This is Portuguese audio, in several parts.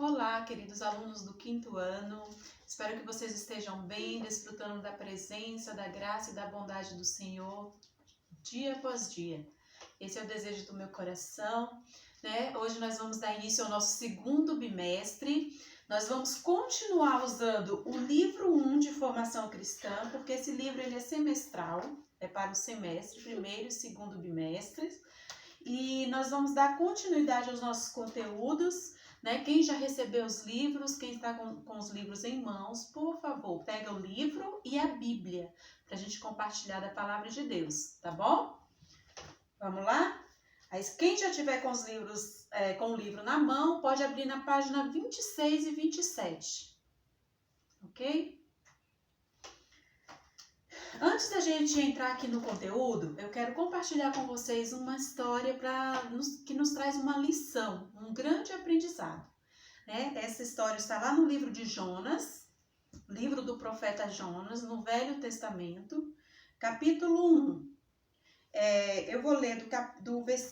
Olá, queridos alunos do 5º ano. Espero que vocês estejam bem, desfrutando da presença, da graça e da bondade do Senhor, dia após dia. Esse é o desejo do meu coração, né? Hoje nós vamos dar início ao nosso 2º bimestre. Nós vamos continuar usando o livro 1 de formação cristã, porque esse livro ele é semestral, é para o semestre, 1º e 2º bimestres. E nós vamos dar continuidade aos nossos conteúdos, né? Quem já recebeu os livros, quem está com os livros em mãos, por favor, pega o livro e a Bíblia, para a gente compartilhar da palavra de Deus, tá bom? Vamos lá? Aí, quem já tiver com os livros, com o livro na mão, pode abrir na página 26 e 27, ok? Antes da gente entrar aqui no conteúdo, eu quero compartilhar com vocês uma história que nos traz uma lição, um grande aprendizado, né? Essa história está lá no livro de Jonas, livro do profeta Jonas, no Velho Testamento, capítulo 1. Eu vou ler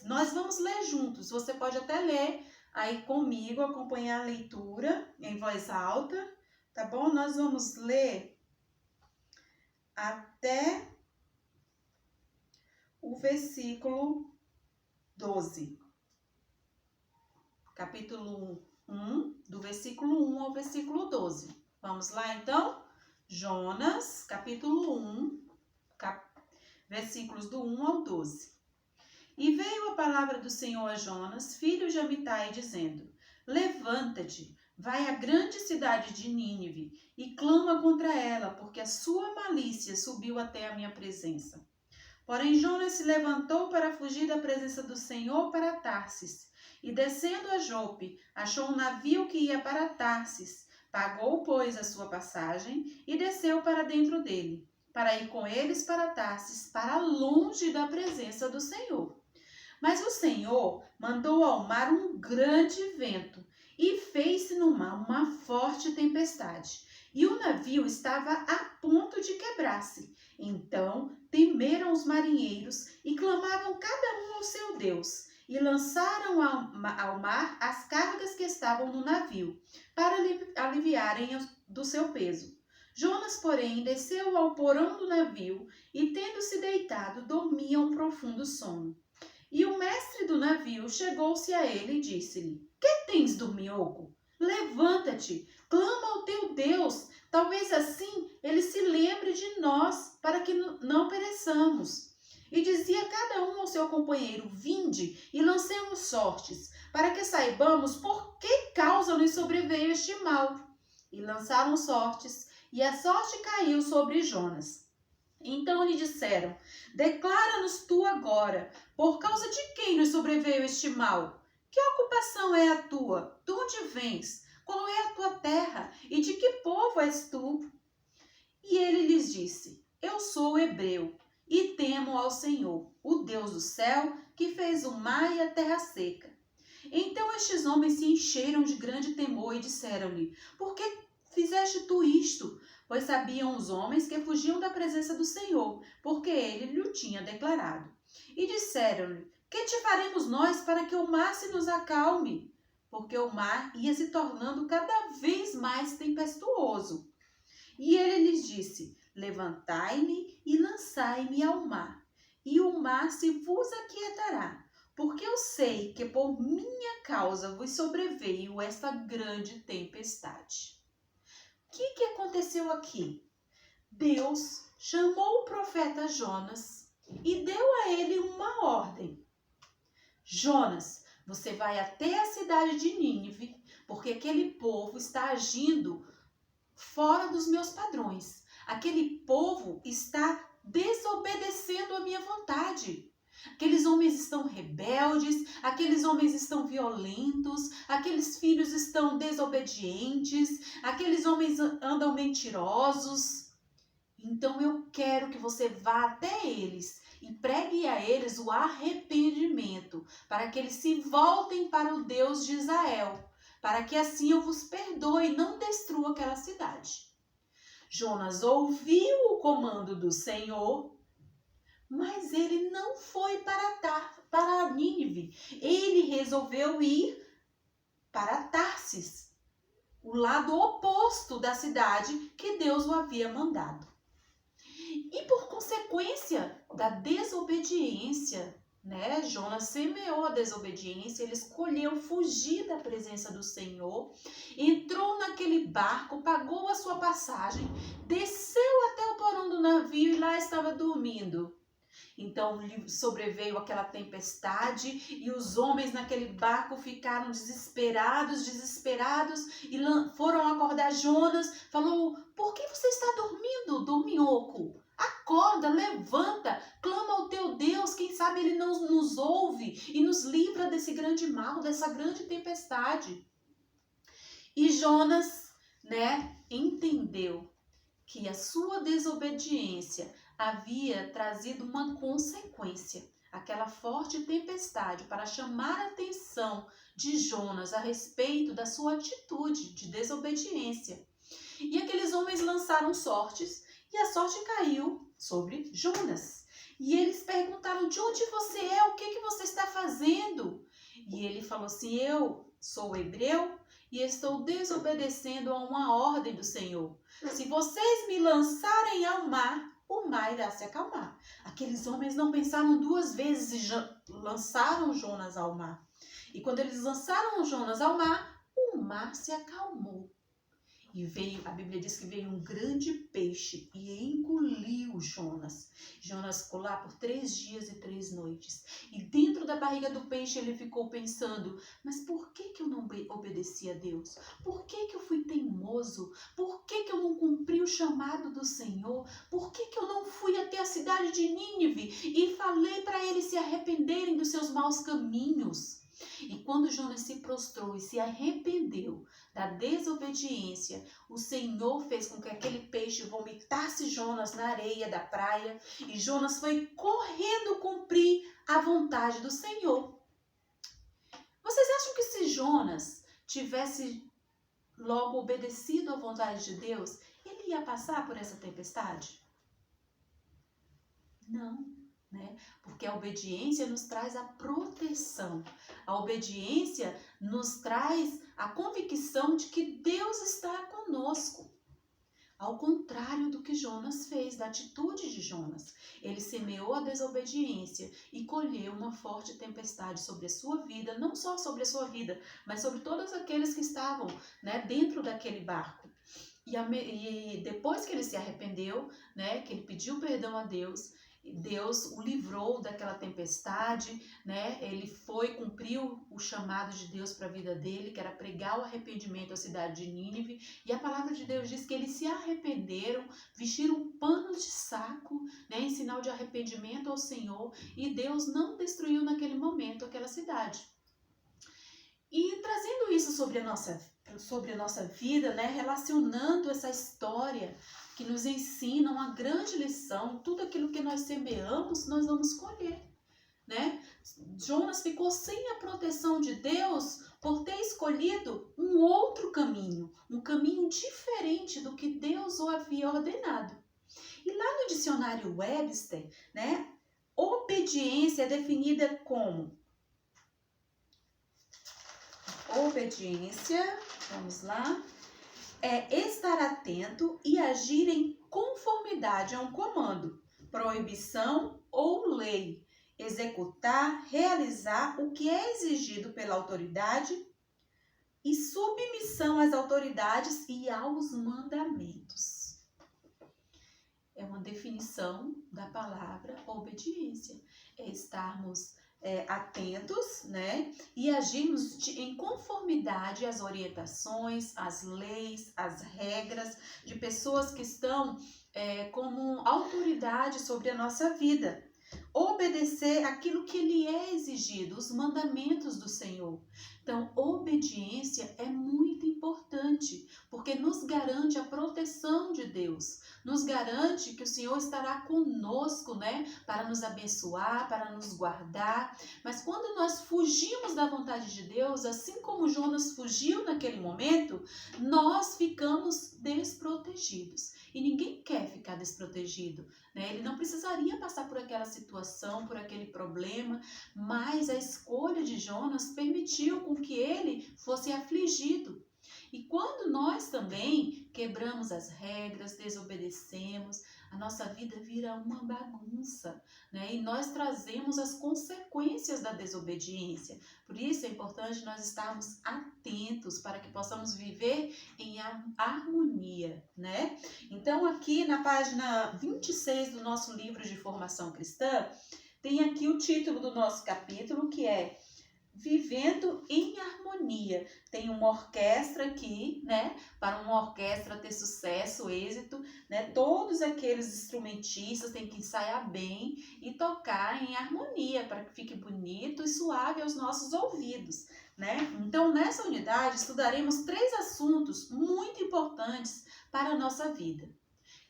nós vamos ler juntos, você pode até ler aí comigo, acompanhar a leitura em voz alta, tá bom? Nós vamos ler até o versículo 12. Capítulo 1, do versículo 1 ao versículo 12. Vamos lá, então? Jonas, capítulo 1, versículos do 1 ao 12. E veio a palavra do Senhor a Jonas, filho de Amitai, dizendo: Levanta-te, vai à grande cidade de Nínive e clama contra ela, porque a sua malícia subiu até a minha presença. Porém, Jonas se levantou para fugir da presença do Senhor para Tarsis, e descendo a Jope, achou um navio que ia para Tarsis. Pagou, pois, a sua passagem e desceu para dentro dele, para ir com eles para Tarsis, para longe da presença do Senhor. Mas o Senhor mandou ao mar um grande vento, e fez-se no mar uma forte tempestade, e o navio estava a ponto de quebrar-se. Então temeram os marinheiros e clamavam cada um ao seu Deus, e lançaram ao mar as cargas que estavam no navio, para aliviarem do seu peso. Jonas, porém, desceu ao porão do navio, e tendo-se deitado, dormia um profundo sono. E o mestre do navio chegou-se a ele e disse-lhe: Que tens, dorminhoco? Levanta-te, clama ao teu Deus, talvez assim ele se lembre de nós, para que não pereçamos. E dizia cada um ao seu companheiro: Vinde e lancemos sortes, para que saibamos por que causa nos sobreveio este mal. E lançaram sortes, e a sorte caiu sobre Jonas. Então lhe disseram: Declara-nos tu agora, por causa de quem nos sobreveio este mal? Que ocupação é a tua? De onde vens? Qual é a tua terra? E de que povo és tu? E ele lhes disse: Eu sou hebreu, e temo ao Senhor, o Deus do céu, que fez o mar e a terra seca. Então estes homens se encheram de grande temor e disseram-lhe: Por que fizeste tu isto? Pois sabiam os homens que fugiam da presença do Senhor, porque ele lhe tinha declarado. E disseram-lhe: Que te faremos nós para que o mar se nos acalme? Porque o mar ia se tornando cada vez mais tempestuoso. E ele lhes disse: Levantai-me e lançai-me ao mar, e o mar se vos aquietará, porque eu sei que por minha causa vos sobreveio esta grande tempestade. O que aconteceu aqui? Deus chamou o profeta Jonas e deu a ele uma ordem. Jonas, você vai até a cidade de Nínive, porque aquele povo está agindo fora dos meus padrões. Aquele povo está desobedecendo a minha vontade. Aqueles homens estão rebeldes, aqueles homens estão violentos, aqueles filhos estão desobedientes, aqueles homens andam mentirosos. Então eu quero que você vá até eles e pregue a eles o arrependimento, para que eles se voltem para o Deus de Israel, para que assim eu vos perdoe e não destrua aquela cidade. Jonas ouviu o comando do Senhor, mas ele não foi para Nínive. Ele resolveu ir para Tarsis. o lado oposto da cidade que Deus o havia mandado. E por consequência da desobediência, né? Jonas semeou a desobediência, ele escolheu fugir da presença do Senhor, entrou naquele barco, pagou a sua passagem, desceu até o porão do navio e lá estava dormindo. Então sobreveio aquela tempestade e os homens naquele barco ficaram desesperados e foram acordar Jonas. Falou: por que você está dormindo, dorminhoco? Acorda, levanta, clama ao teu Deus, quem sabe ele não nos ouve e nos livra desse grande mal, dessa grande tempestade. E Jonas, né, entendeu que a sua desobediência havia trazido uma consequência, aquela forte tempestade, para chamar a atenção de Jonas a respeito da sua atitude de desobediência. E aqueles homens lançaram sortes e a sorte caiu sobre Jonas. E eles perguntaram: de onde você é? O que você está fazendo? E ele falou assim: eu sou hebreu e estou desobedecendo a uma ordem do Senhor. Se vocês me lançarem ao mar, o mar irá se acalmar. Aqueles homens não pensaram duas vezes e lançaram Jonas ao mar. E quando eles lançaram Jonas ao mar, o mar se acalmou. E a Bíblia diz que veio um grande peixe e engoliu Jonas. Jonas ficou lá por 3 dias e 3 noites. E dentro da barriga do peixe ele ficou pensando: mas por que eu não obedeci a Deus? Por que eu fui teimoso? Por que eu não cumpri o chamado do Senhor? Por que eu não fui até a cidade de Nínive e falei para eles se arrependerem dos seus maus caminhos? E quando Jonas se prostrou e se arrependeu da desobediência, o Senhor fez com que aquele peixe vomitasse Jonas na areia da praia e Jonas foi correndo cumprir a vontade do Senhor. Vocês acham que se Jonas tivesse logo obedecido à vontade de Deus, ele ia passar por essa tempestade? Não. Né? Porque a obediência nos traz a proteção, a obediência nos traz a convicção de que Deus está conosco, ao contrário do que Jonas fez, da atitude de Jonas. Ele semeou a desobediência e colheu uma forte tempestade sobre a sua vida, não só sobre a sua vida, mas sobre todos aqueles que estavam, né, dentro daquele barco. E depois que ele se arrependeu, né, que ele pediu perdão a Deus, Deus o livrou daquela tempestade, né? Ele cumpriu o chamado de Deus para a vida dele, que era pregar o arrependimento à cidade de Nínive. E a palavra de Deus diz que eles se arrependeram, vestiram panos de saco, né, em sinal de arrependimento ao Senhor. E Deus não destruiu naquele momento aquela cidade. E trazendo isso sobre a nossa vida, né, relacionando essa história que nos ensina uma grande lição: tudo aquilo que nós semeamos, nós vamos colher, né? Jonas ficou sem a proteção de Deus por ter escolhido um outro caminho, um caminho diferente do que Deus o havia ordenado. E lá no dicionário Webster, né, obediência é definida como obediência, vamos lá, é estar atento e agir em conformidade a um comando, proibição ou lei, executar, realizar o que é exigido pela autoridade e submissão às autoridades e aos mandamentos. É uma definição da palavra obediência. É estarmos atentos, né, e agirmos em conformidade às orientações, às leis, às regras de pessoas que estão como autoridade sobre a nossa vida. Obedecer aquilo que lhe é exigido, os mandamentos do Senhor. Então, obediência é muito importante, porque nos garante a proteção de Deus, nos garante que o Senhor estará conosco, né, para nos abençoar, para nos guardar. Mas quando nós fugimos da vontade de Deus, assim como Jonas fugiu naquele momento, nós ficamos desprotegidos. E ninguém quer ficar desprotegido, né? Ele não precisaria passar por aquela situação, por aquele problema, mas a escolha de Jonas permitiu com que ele fosse afligido. E quando nós também quebramos as regras, desobedecemos, a nossa vida vira uma bagunça, né? E nós trazemos as consequências da desobediência. Por isso é importante nós estarmos atentos para que possamos viver em harmonia, né? Então aqui na página 26 do nosso livro de formação cristã, tem aqui o título do nosso capítulo, que é Vivendo em Harmonia. Tem uma orquestra aqui, né? Para uma orquestra ter sucesso, êxito, né? Todos aqueles instrumentistas têm que ensaiar bem e tocar em harmonia para que fique bonito e suave aos nossos ouvidos, né? Então, nessa unidade, estudaremos 3 assuntos muito importantes para a nossa vida.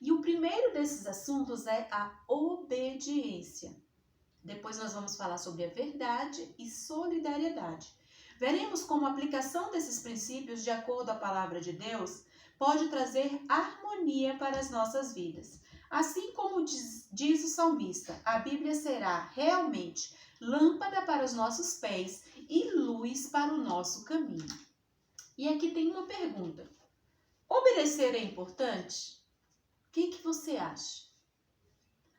E o primeiro desses assuntos é a obediência. Depois nós vamos falar sobre a verdade e solidariedade. Veremos como a aplicação desses princípios, de acordo com a palavra de Deus, pode trazer harmonia para as nossas vidas. Assim como diz o salmista, a Bíblia será realmente lâmpada para os nossos pés e luz para o nosso caminho. E aqui tem uma pergunta. Obedecer é importante? O que você acha?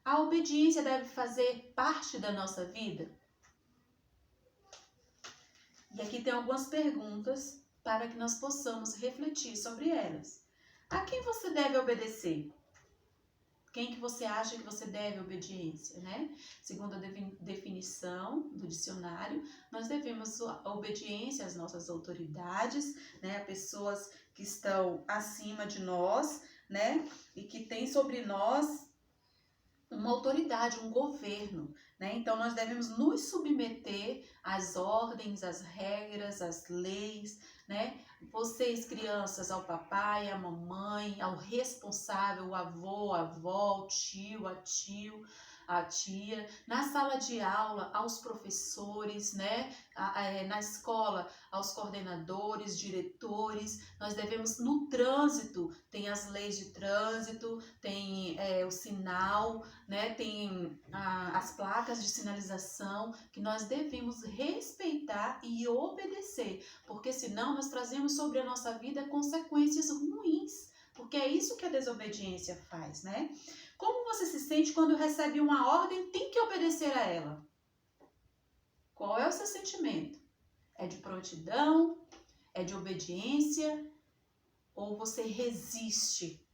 A obediência deve fazer parte da nossa vida? E aqui tem algumas perguntas para que nós possamos refletir sobre elas. A quem você deve obedecer? Quem que você acha que você deve obediência, né? Segundo a definição do dicionário, nós devemos a obediência às nossas autoridades, né? A pessoas que estão acima de nós, né? E que têm sobre nós uma autoridade, um governo, né? Então nós devemos nos submeter às ordens, às regras, às leis, né? Vocês, crianças, ao papai, à mamãe, ao responsável, o avô, a avó, o tio, a tia, na sala de aula, aos professores, né? Na escola, aos coordenadores, diretores. Nós devemos, no trânsito, tem as leis de trânsito, tem o sinal, né? Tem as placas de sinalização que nós devemos respeitar e obedecer, porque senão nós trazemos sobre a nossa vida consequências ruins, porque é isso que a desobediência faz, né? Como você se sente quando recebe uma ordem e tem que obedecer a ela? Qual é o seu sentimento? É de prontidão? É de obediência? Ou você resiste?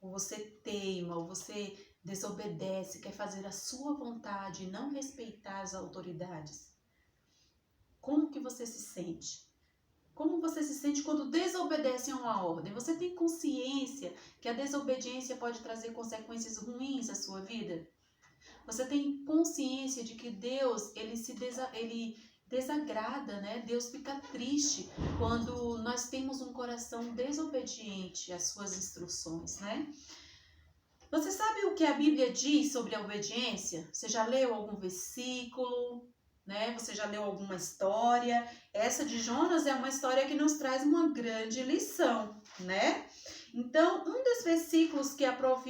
Ou você teima? Ou você desobedece, quer fazer a sua vontade e não respeitar as autoridades? Como que você se sente? Como você se sente quando desobedece a uma ordem? Você tem consciência que a desobediência pode trazer consequências ruins à sua vida? Você tem consciência de que Deus, ele desagrada, né? Deus fica triste quando nós temos um coração desobediente às suas instruções, né? Você sabe o que a Bíblia diz sobre a obediência? Você já leu algum versículo? Né? Você já leu alguma história? Essa de Jonas é uma história que nos traz uma grande lição, né? Então, um dos versículos que a prof.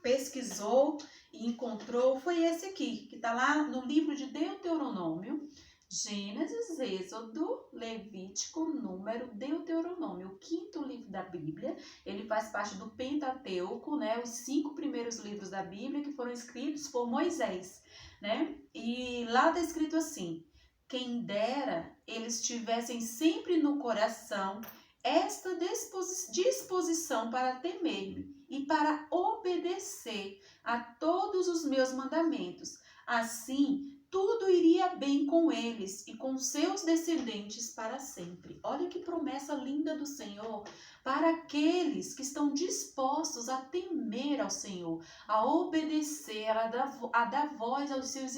Pesquisou e encontrou foi esse aqui, que está lá no livro de Deuteronômio, Gênesis, Êxodo, Levítico, Número, Deuteronômio, o 5º livro da Bíblia. Ele faz parte do Pentateuco, né? Os 5 primeiros livros da Bíblia que foram escritos por Moisés, né? E lá está escrito assim: quem dera eles tivessem sempre no coração esta disposição para temer-me e para obedecer a todos os meus mandamentos. Assim, tudo iria bem com eles e com seus descendentes para sempre. Olha que promessa linda do Senhor para aqueles que estão dispostos a temer ao Senhor, a obedecer, a dar voz aos seus,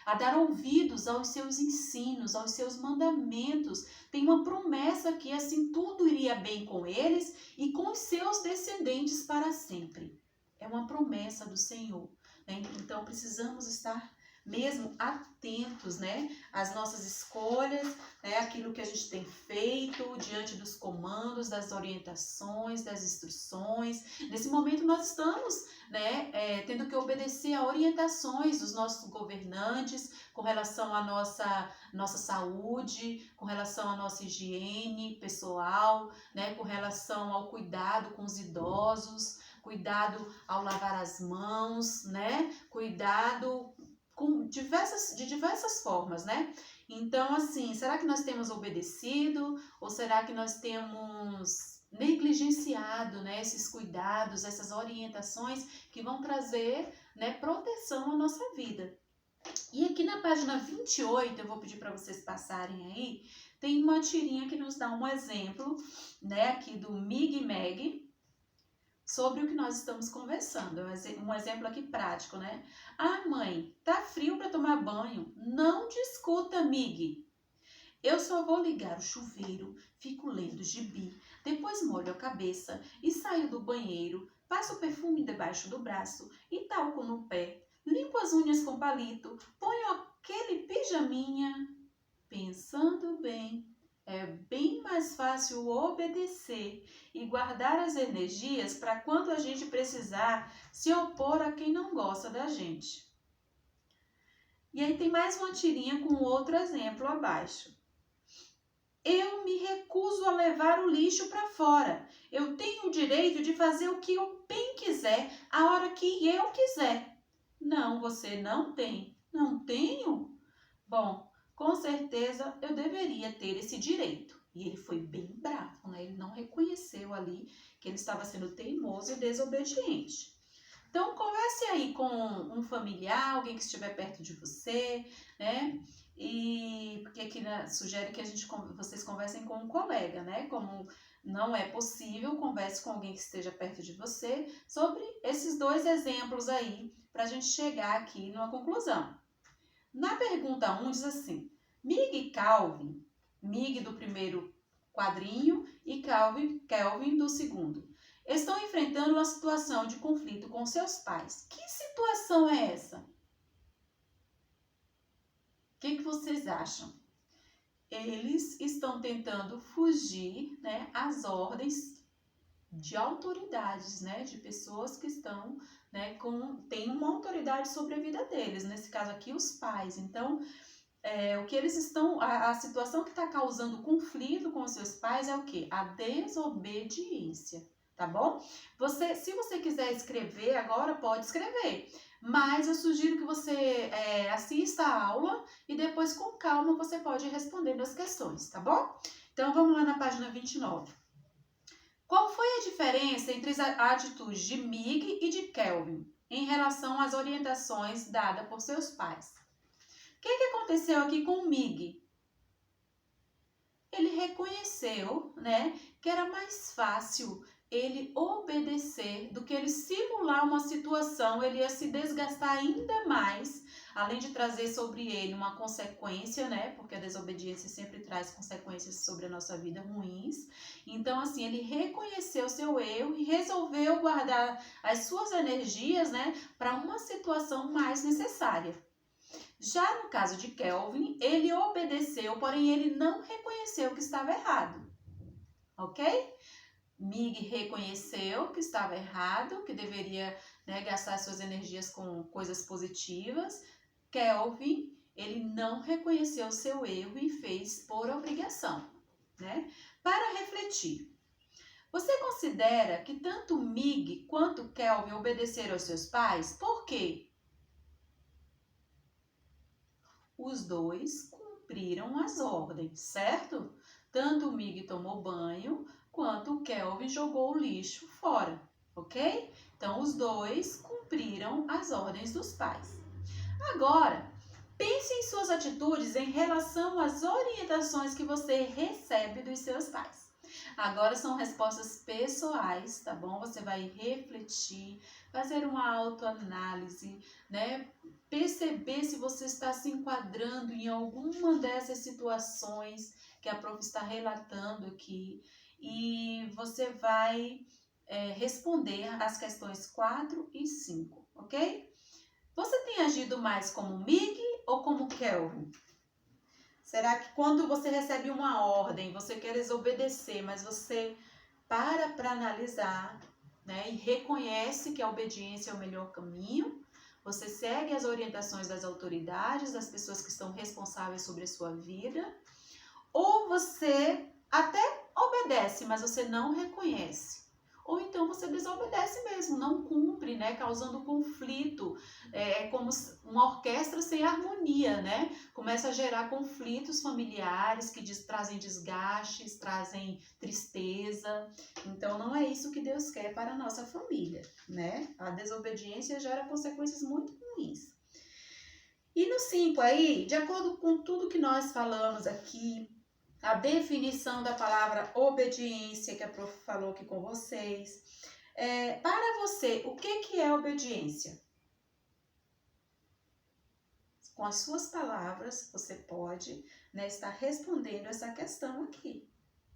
a dar ouvidos aos seus ensinos, aos seus mandamentos. Tem uma promessa que assim tudo iria bem com eles e com os seus descendentes para sempre. É uma promessa do Senhor, né? Então precisamos estar mesmo atentos, né, às nossas escolhas, né, aquilo que a gente tem feito diante dos comandos, das orientações, das instruções. Nesse momento nós estamos, né, tendo que obedecer a orientações dos nossos governantes com relação à nossa saúde, com relação à nossa higiene pessoal, né, com relação ao cuidado com os idosos, cuidado ao lavar as mãos, né, cuidado de diversas formas, né? Então, assim, será que nós temos obedecido ou será que nós temos negligenciado, né, esses cuidados, essas orientações que vão trazer, né, proteção à nossa vida? E aqui na página 28, eu vou pedir para vocês passarem aí, tem uma tirinha que nos dá um exemplo, né, aqui do Mig e Meg, sobre o que nós estamos conversando. Um exemplo aqui prático, né? Ah, mãe, tá frio para tomar banho? Não discuta, Mig. Eu só vou ligar o chuveiro, fico lendo gibi, depois molho a cabeça e saio do banheiro, passo o perfume debaixo do braço e talco no pé, limpo as unhas com palito, ponho aquele pijaminha. Pensando bem, é bem mais fácil obedecer e guardar as energias para quando a gente precisar se opor a quem não gosta da gente. E aí tem mais uma tirinha com outro exemplo abaixo. Eu me recuso a levar o lixo para fora. Eu tenho o direito de fazer o que eu bem quiser, a hora que eu quiser. Não, você não tem. Não tenho? Bom, com certeza eu deveria ter esse direito. E ele foi bem bravo, né? Ele não reconheceu ali que ele estava sendo teimoso e desobediente. Então, converse aí com um familiar, alguém que estiver perto de você, né? E porque aqui, né, sugere que vocês conversem com um colega, né? Como não é possível, converse com alguém que esteja perto de você sobre esses dois exemplos aí, para a gente chegar aqui numa conclusão. Na pergunta 1 diz assim, Mig e Calvin, Mig do primeiro quadrinho e Kelvin do segundo, estão enfrentando uma situação de conflito com seus pais. Que situação é essa? O que vocês acham? Eles estão tentando fugir, né, às ordens de autoridades, né, de pessoas que estão, né, têm uma autoridade sobre a vida deles, nesse caso aqui os pais. Então, o que eles estão, a situação que está causando conflito com os seus pais é o quê? A desobediência, tá bom? Se você quiser escrever agora, pode escrever, mas eu sugiro que você assista a aula e depois com calma você pode ir respondendo as questões, tá bom? Então vamos lá na página 29. Qual foi a diferença entre as atitudes de Mig e de Kelvin em relação às orientações dadas por seus pais? O que aconteceu aqui com o Mig? Ele reconheceu, né, que era mais fácil ele obedecer do que ele simular uma situação, ele ia se desgastar ainda mais, além de trazer sobre ele uma consequência, né, porque a desobediência sempre traz consequências sobre a nossa vida ruins. Então, assim, ele reconheceu seu erro e resolveu guardar as suas energias, né, para uma situação mais necessária. Já no caso de Kelvin, ele obedeceu, porém ele não reconheceu que estava errado, ok? Mig reconheceu que estava errado, que deveria, né, gastar suas energias com coisas positivas. Kelvin, ele não reconheceu seu erro e fez por obrigação, né? Para refletir, você considera que tanto Mig quanto Kelvin obedeceram aos seus pais? Por quê? Os dois cumpriram as ordens, certo? Tanto o Mig tomou banho, quanto o Kelvin jogou o lixo fora, ok? Então, os dois cumpriram as ordens dos pais. Agora, pense em suas atitudes em relação às orientações que você recebe dos seus pais. Agora são respostas pessoais, tá bom? Você vai refletir, fazer uma autoanálise, né? Perceber se você está se enquadrando em alguma dessas situações que a prof está relatando aqui. E você vai responder as questões 4 e 5, ok? Você tem agido mais como Mig ou como Kelvin? Será que quando você recebe uma ordem, você quer desobedecer, mas você para analisar, né, e reconhece que a obediência é o melhor caminho? Você segue as orientações das autoridades, das pessoas que estão responsáveis sobre a sua vida? Ou você até obedece, mas você não reconhece? Ou então você desobedece mesmo, não cumpre, né? Causando conflito. É como uma orquestra sem harmonia, né? Começa a gerar conflitos familiares que trazem desgastes, trazem tristeza. Então não é isso que Deus quer para a nossa família, né? A desobediência gera consequências muito ruins. E no 5 aí, de acordo com tudo que nós falamos aqui, a definição da palavra obediência que a prof falou aqui com vocês. Para você, o que é obediência? Com as suas palavras, você pode, né, estar respondendo essa questão aqui,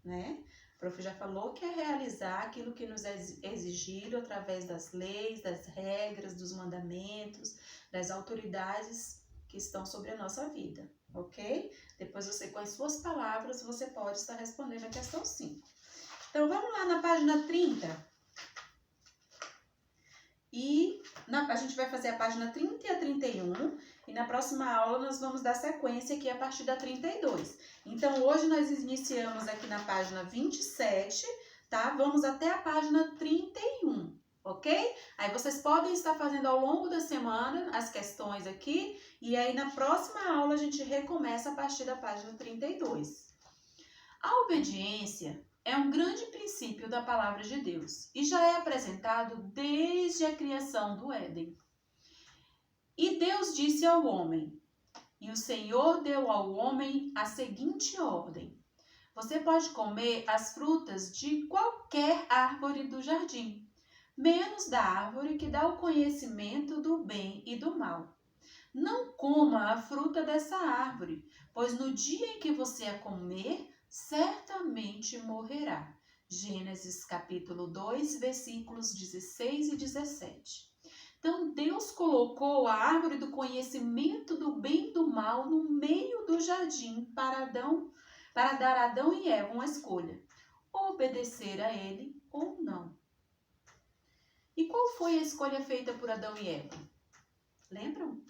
né? A prof já falou que é realizar aquilo que nos é exigido através das leis, das regras, dos mandamentos, das autoridades que estão sobre a nossa vida, ok? Depois você, com as suas palavras, você pode estar respondendo a questão 5. Então, vamos lá na página 30. E a gente vai fazer a página 30 e a 31. E na próxima aula nós vamos dar sequência aqui a partir da 32. Então, hoje nós iniciamos aqui na página 27, tá? Vamos até a página 31. Ok? Aí vocês podem estar fazendo ao longo da semana as questões aqui, e aí na próxima aula a gente recomeça a partir da página 32. A obediência é um grande princípio da palavra de Deus e já é apresentado desde a criação do Éden. E Deus disse ao homem, e o Senhor deu ao homem a seguinte ordem: você pode comer as frutas de qualquer árvore do jardim, menos da árvore que dá o conhecimento do bem e do mal. Não coma a fruta dessa árvore, pois no dia em que você a comer, certamente morrerá. Gênesis capítulo 2, versículos 16 e 17. Então, Deus colocou a árvore do conhecimento do bem e do mal no meio do jardim para dar a Adão e Eva uma escolha: obedecer a ele ou não. E qual foi a escolha feita por Adão e Eva? Lembram?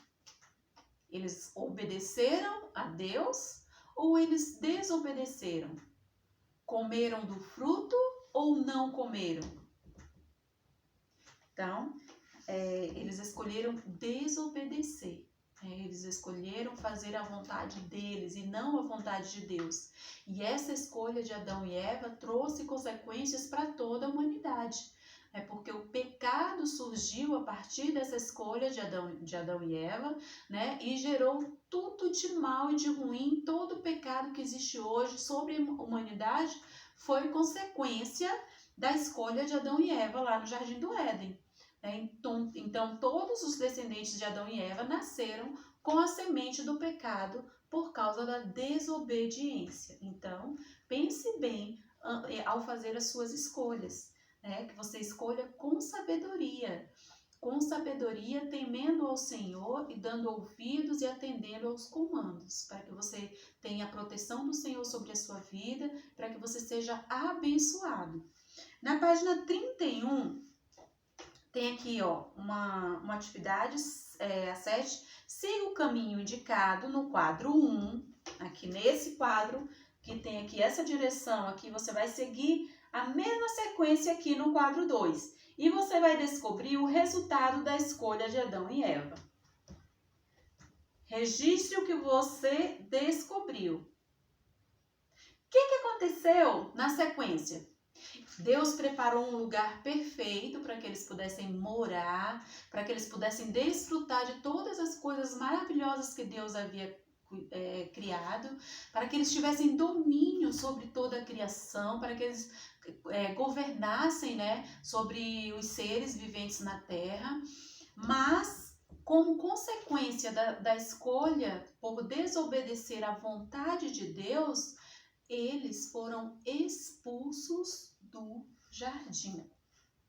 Eles obedeceram a Deus ou eles desobedeceram? Comeram do fruto ou não comeram? Então, eles escolheram desobedecer. Eles escolheram fazer a vontade deles e não a vontade de Deus. E essa escolha de Adão e Eva trouxe consequências para toda a humanidade. É porque o pecado surgiu a partir dessa escolha de Adão e Eva, né? E gerou tudo de mal e de ruim. Todo o pecado que existe hoje sobre a humanidade foi consequência da escolha de Adão e Eva lá no Jardim do Éden. Então, todos os descendentes de Adão e Eva nasceram com a semente do pecado por causa da desobediência. Então, pense bem ao fazer as suas escolhas. Que você escolha com sabedoria, temendo ao Senhor e dando ouvidos e atendendo aos comandos, para que você tenha a proteção do Senhor sobre a sua vida, para que você seja abençoado. Na página 31, tem aqui uma atividade, a 7, siga o caminho indicado no quadro 1, aqui nesse quadro, que tem aqui essa direção, aqui você vai seguir a mesma sequência aqui no quadro 2. E você vai descobrir o resultado da escolha de Adão e Eva. Registre o que você descobriu. O que aconteceu na sequência? Deus preparou um lugar perfeito para que eles pudessem morar, para que eles pudessem desfrutar de todas as coisas maravilhosas que Deus havia criado, para que eles tivessem domínio sobre toda a criação, para que eles governassem, né, sobre os seres viventes na terra. Mas, como consequência da escolha por desobedecer à vontade de Deus, eles foram expulsos do jardim,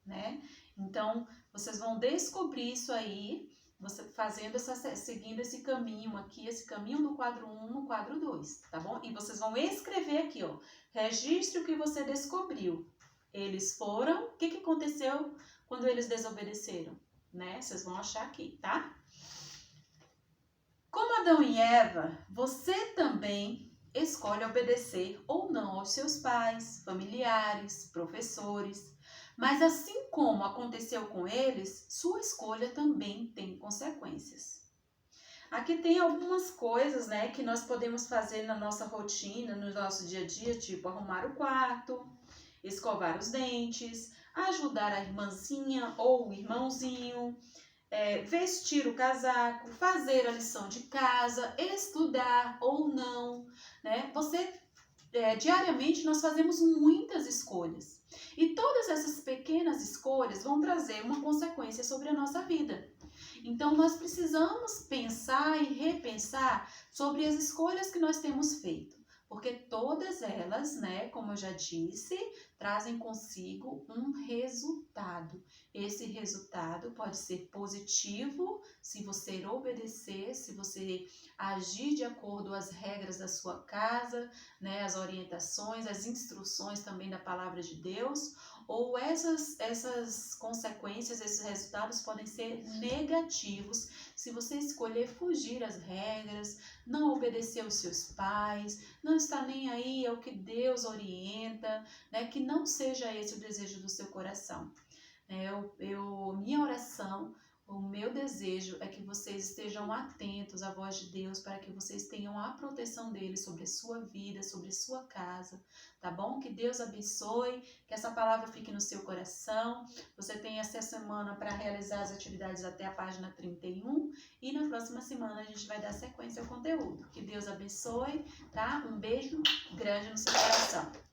né? Então, vocês vão descobrir isso aí, você fazendo seguindo esse caminho aqui, esse caminho do quadro 1 no quadro 2, tá bom? E vocês vão escrever aqui, ó, registre o que você descobriu. Eles foram, o que aconteceu quando eles desobedeceram, né? Vocês vão achar aqui, tá? Como Adão e Eva, você também escolhe obedecer ou não aos seus pais, familiares, professores. Mas assim como aconteceu com eles, sua escolha também tem consequências. Aqui tem algumas coisas, né, que nós podemos fazer na nossa rotina, no nosso dia a dia, tipo arrumar o quarto, escovar os dentes, ajudar a irmãzinha ou o irmãozinho, vestir o casaco, fazer a lição de casa, estudar ou não, né? Diariamente nós fazemos muitas escolhas e todas essas pequenas escolhas vão trazer uma consequência sobre a nossa vida. Então nós precisamos pensar e repensar sobre as escolhas que nós temos feito, porque todas elas, né, como eu já disse, trazem consigo um resultado. Esse resultado pode ser positivo se você obedecer, se você agir de acordo às regras da sua casa, né, as orientações, as instruções também da palavra de Deus, ou essas consequências, esses resultados podem ser negativos se você escolher fugir às regras, não obedecer aos seus pais, não está nem aí ao que Deus orienta, né? Que não seja esse o desejo do seu coração. Minha oração, o meu desejo é que vocês estejam atentos à voz de Deus para que vocês tenham a proteção dele sobre a sua vida, sobre a sua casa, tá bom? Que Deus abençoe, que essa palavra fique no seu coração. Você tem essa semana para realizar as atividades até a página 31 e na próxima semana a gente vai dar sequência ao conteúdo. Que Deus abençoe, tá? Um beijo grande no seu coração.